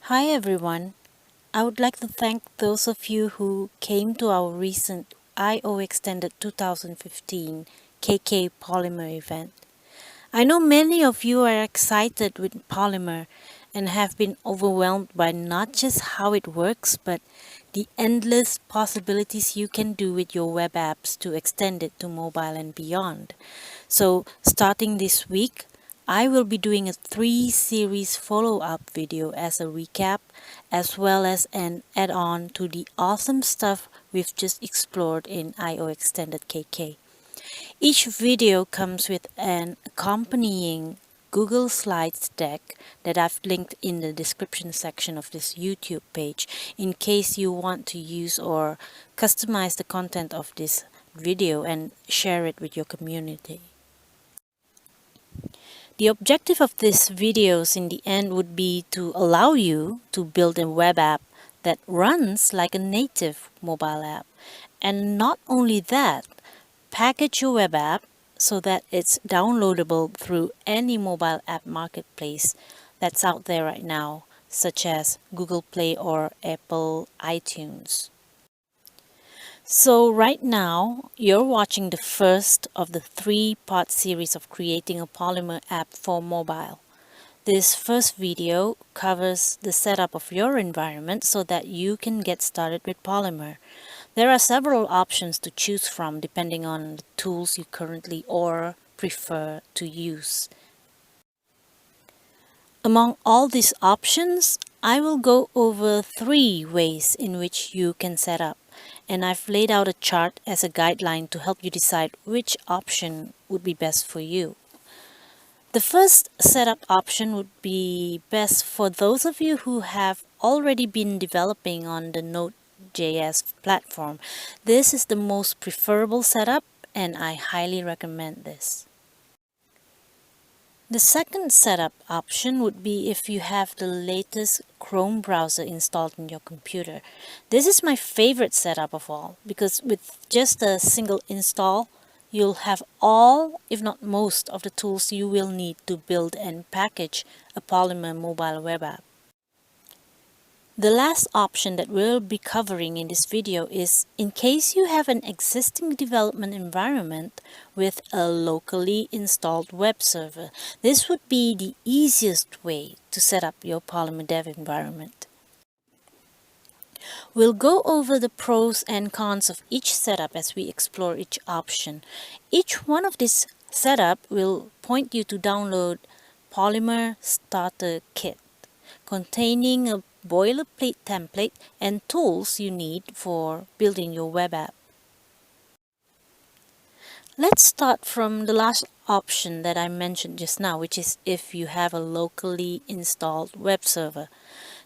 Hi everyone. I would like to thank those of you who came to our recent I/O Extended 2015 KK Polymer event. I know many of you are excited with Polymer and have been overwhelmed by not just how it works, but the endless possibilities you can do with your web apps to extend it to mobile and beyond. So, starting this week, I will be doing a 3 series follow-up video as a recap, as well as an add-on to the awesome stuff we've just explored in I/O Extended KK. Each video comes with an accompanying Google Slides deck that I've linked in the description section of this YouTube page in case you want to use or customize the content of this video and share it with your community. The objective of these videos in the end would be to allow you to build a web app that runs like a native mobile app. And not only that, package your web app so that it's downloadable through any mobile app marketplace that's out there right now, such as Google Play or Apple iTunes. So right now, you're watching the first of the 3-part series of creating a Polymer app for mobile. This first video covers the setup of your environment so that you can get started with Polymer. There are several options to choose from depending on the tools you currently or prefer to use. Among all these options, I will go over 3 ways in which you can set up, and I've laid out a chart as a guideline to help you decide which option would be best for you. The first setup option would be best for those of you who have already been developing on the Node.js platform. This is the most preferable setup, and I highly recommend this. The second setup option would be if you have the latest Chrome browser installed in your computer. This is my favorite setup of all because with just a single install, you'll have all, if not most, of the tools you will need to build and package a Polymer mobile web app. The last option that we'll be covering in this video is in case you have an existing development environment with a locally installed web server. This would be the easiest way to set up your Polymer dev environment. We'll go over the pros and cons of each setup as we explore each option. Each one of these setup will point you to download Polymer Starter Kit, containing a boilerplate template and tools you need for building your web app. Let's start from the last option that I mentioned just now, which is if you have a locally installed web server.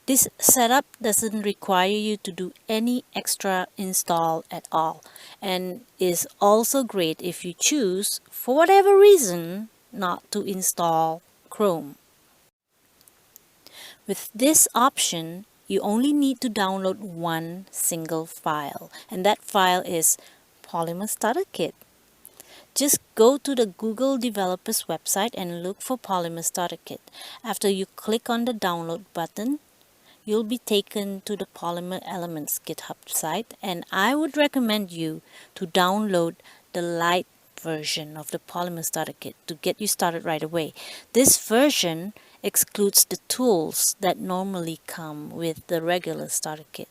This setup doesn't require you to do any extra install at all and is also great if you choose, for whatever reason, not to install Chrome. With this option, you only need to download one single file, and that file is Polymer Starter Kit. Just go to the Google developers website and look for Polymer Starter Kit. After you click on the download button, you'll be taken to the Polymer Elements GitHub site, and I would recommend you to download the light version of the Polymer Starter Kit to get you started right away. This version excludes the tools that normally come with the regular starter kit.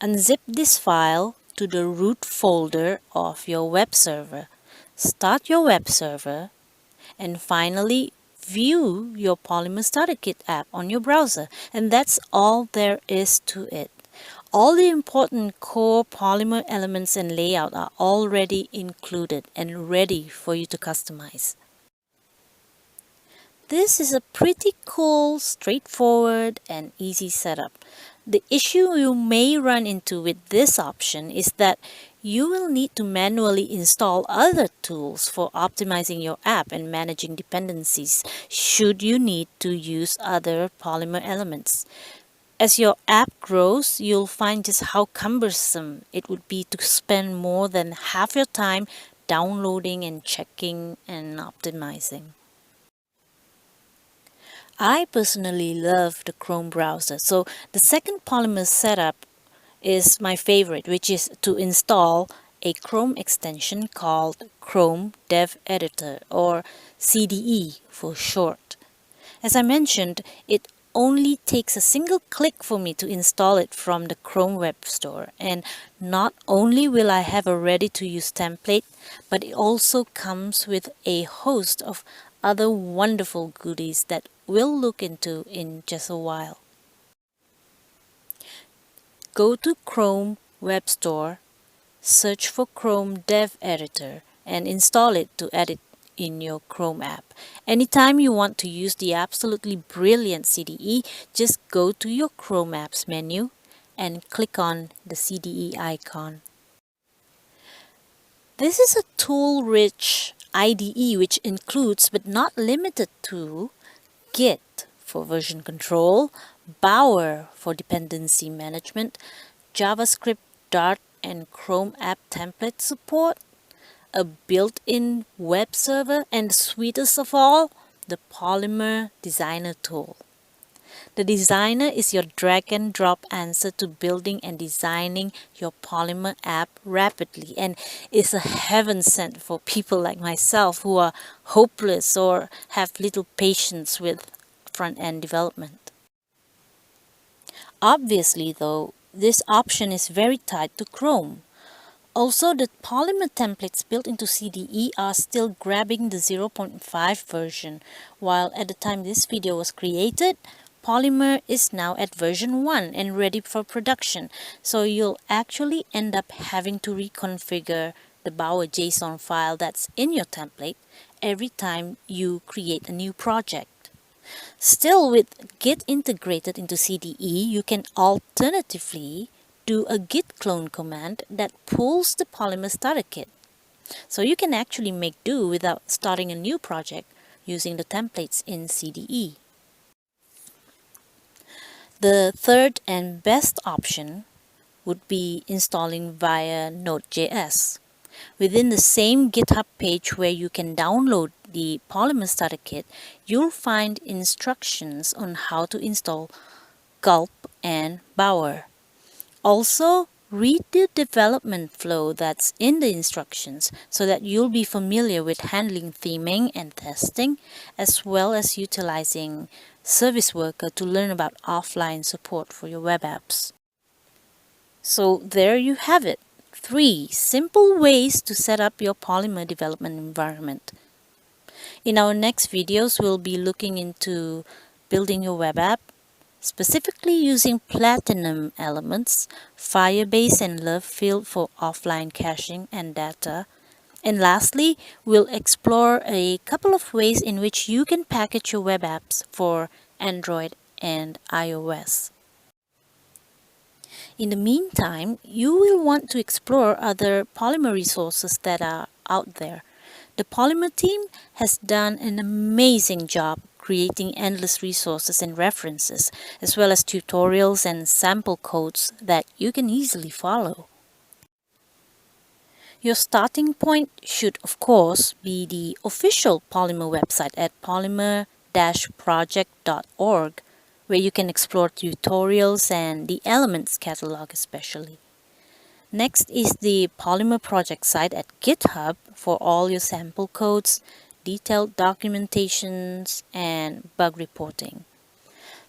Unzip this file to the root folder of your web server. Start your web server and finally view your Polymer Starter Kit app on your browser, and that's all there is to it. All the important core Polymer elements and layout are already included and ready for you to customize. This is a pretty cool, straightforward, and easy setup. The issue you may run into with this option is that you will need to manually install other tools for optimizing your app and managing dependencies should you need to use other Polymer elements. As your app grows, you'll find just how cumbersome it would be to spend more than half your time downloading and checking and optimizing. I personally love the Chrome browser, so the second Polymer setup is my favorite, which is to install a Chrome extension called Chrome Dev Editor, or CDE for short. As I mentioned, it only takes a single click for me to install it from the Chrome Web Store, and not only will I have a ready-to-use template, but it also comes with a host of other wonderful goodies that we'll look into in just a while. Go to Chrome Web Store, search for Chrome Dev Editor, and install it to edit in your Chrome app. Anytime you want to use the absolutely brilliant CDE, just go to your Chrome apps menu and click on the CDE icon. This is a tool-rich IDE which includes but not limited to Git for version control, Bower for dependency management, JavaScript, Dart, and Chrome app template support, a built-in web server, and sweetest of all, the Polymer Designer tool. The Designer is your drag and drop answer to building and designing your Polymer app rapidly, and is a heaven sent for people like myself who are hopeless or have little patience with front-end development. Obviously though, this option is very tied to Chrome. Also, the Polymer templates built into CDE are still grabbing the 0.5 version, while at the time this video was created, Polymer is now at version 1 and ready for production, so you'll actually end up having to reconfigure the Bower JSON file that's in your template every time you create a new project. Still, with Git integrated into CDE, you can alternatively do a git clone command that pulls the Polymer starter kit. So you can actually make do without starting a new project using the templates in CDE. The third and best option would be installing via Node.js. Within the same GitHub page where you can download the Polymer starter kit, you'll find instructions on how to install Gulp and Bower. Also, read the development flow that's in the instructions so that you'll be familiar with handling theming and testing, as well as utilizing Service Worker to learn about offline support for your web apps. So there you have it, 3 simple ways to set up your Polymer development environment. In our next videos, we'll be looking into building your web app, specifically using Platinum elements, Firebase and Lovefield for offline caching and data. And lastly, we'll explore a couple of ways in which you can package your web apps for Android and iOS. In the meantime, you will want to explore other Polymer resources that are out there. The Polymer team has done an amazing job creating endless resources and references, as well as tutorials and sample codes that you can easily follow. Your starting point should, of course, be the official Polymer website at polymer-project.org, where you can explore tutorials and the Elements catalog especially. Next is the Polymer project site at GitHub for all your sample codes, detailed documentations, and bug reporting.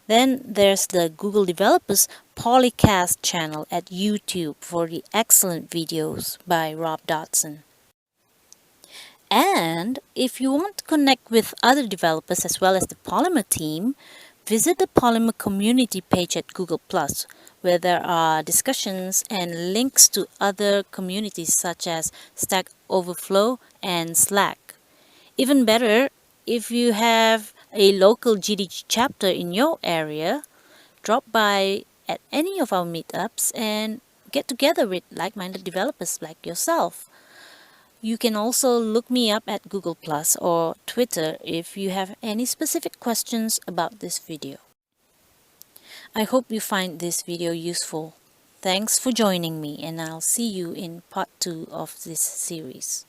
Then there's the Google Developers Polycast channel at YouTube for the excellent videos by Rob Dodson. And if you want to connect with other developers as well as the Polymer team, visit the Polymer community page at Google+, where there are discussions and links to other communities such as Stack Overflow and Slack. Even better, if you have a local GDG chapter in your area, drop by at any of our meetups and get together with like-minded developers like yourself. You can also look me up at Google+ or Twitter if you have any specific questions about this video. I hope you find this video useful. Thanks for joining me, and I'll see you in part 2 of this series.